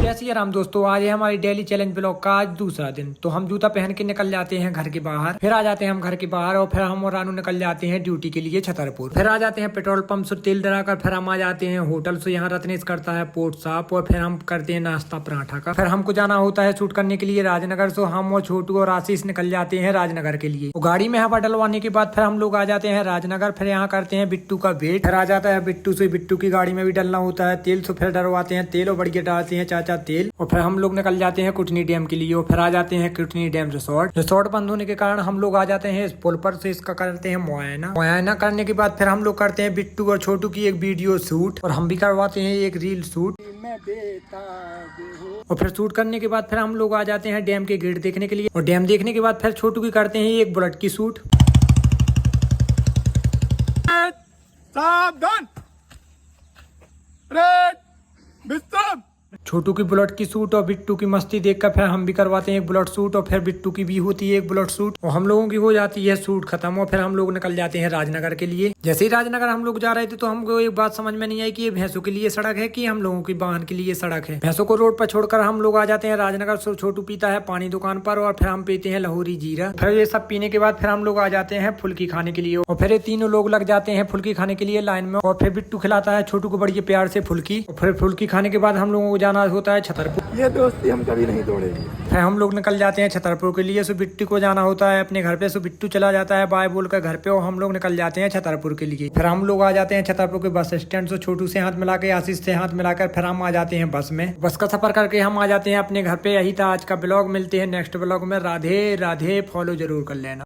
जय श्री राम दोस्तों, आज है हमारी डेली चैलेंज ब्लॉग का आज दूसरा दिन। तो हम जूता पहन के निकल जाते हैं घर के बाहर, फिर आ जाते हैं हम घर के बाहर और फिर हम और रानू निकल जाते हैं ड्यूटी के लिए छतरपुर। फिर आ जाते हैं पेट्रोल पंप से तेल डलाकर, फिर हम आ जाते हैं होटल से, यहाँ रत्नेश करता है पोर्ट साफ और फिर हम करते हैं नाश्ता पराठा का। फिर हमको जाना होता है शूट करने के लिए राजनगर से। हम और छोटू और आशीष निकल जाते हैं राजनगर के लिए। गाड़ी में हवा डलवाने के बाद फिर हम लोग आ जाते हैं राजनगर। फिर यहाँ करते हैं बिट्टू का वेट, फिर आ जाता है बिट्टू से। बिट्टू की गाड़ी में भी डलना होता है तेल, तो फिर डलवाते हैं तेल और बढ़िया डालते हैं चाचा तेल। और फिर हम लोग निकल जाते हैं कुटनी डैम के लिए और फिर आ जाते हैं कुटनी डैम रिसोर्ट बंद होने के कारण हम लोग आ जाते हैं इस पुल पर से। इसका करते हैं मुआयना करने के बाद फिर हम लोग करते हैं बिट्टू और छोटू की एक वीडियो शूट और हम भी करवाते हैं एक रील शूट। और फिर शूट करने के बाद फिर हम लोग आ जाते हैं डैम के गेट देखने के लिए और डैम देखने के बाद फिर छोटू की करते हैं एक बुलेट की शूट। सावधान, रेड, विश्राम। छोटू की बुलेट की सूट और बिट्टू की मस्ती देखकर फिर हम भी करवाते हैं एक बुलेट सूट और फिर बिट्टू की भी होती है एक बुलेट सूट और हम लोगों की हो जाती है सूट खत्म। और फिर हम लोग निकल जाते हैं राजनगर के लिए। जैसे ही राजनगर हम लोग जा रहे थे तो हमको एक बात समझ में नहीं आई कि ये भैंसों के लिए सड़क है कि हम लोगों की वाहन के लिए सड़क है। भैंसों को रोड पर छोड़कर हम लोग आ जाते हैं राजनगर। छोटू पीता है पानी दुकान पर और फिर हम पीते हैं लाहौरी जीरा। फिर ये सब पीने के बाद फिर हम लोग आ जाते हैं फुल्की खाने के लिए और फिर ये तीनों लोग लग जाते हैं फुल्की खाने के लिए लाइन में। और फिर बिट्टू खिलाता है छोटू को बड़ी प्यार से फुल्की। और फिर फुल्की खाने के बाद हम लोगों को जाना होता है छतरपुर। ये दोस्ती हम कभी नहीं तोड़ेंगे। फिर हम लोग निकल जाते हैं छतरपुर के लिए। सो बिट्टू को जाना होता है अपने घर पे। सो बिट्टू चला जाता है बाय बोलकर घर पे और हम लोग निकल जाते हैं छतरपुर के लिए। फिर हम लोग आ जाते हैं छतरपुर के बस स्टैंड। से छोटू से हाथ मिला के आशीष से हाथ मिलाकर फिर हम आ जाते हैं बस में। बस का सफर करके हम आ जाते हैं अपने घर पे। यही था आज का ब्लॉग, मिलते हैं नेक्स्ट ब्लॉग में। राधे राधे, फॉलो जरूर कर लेना।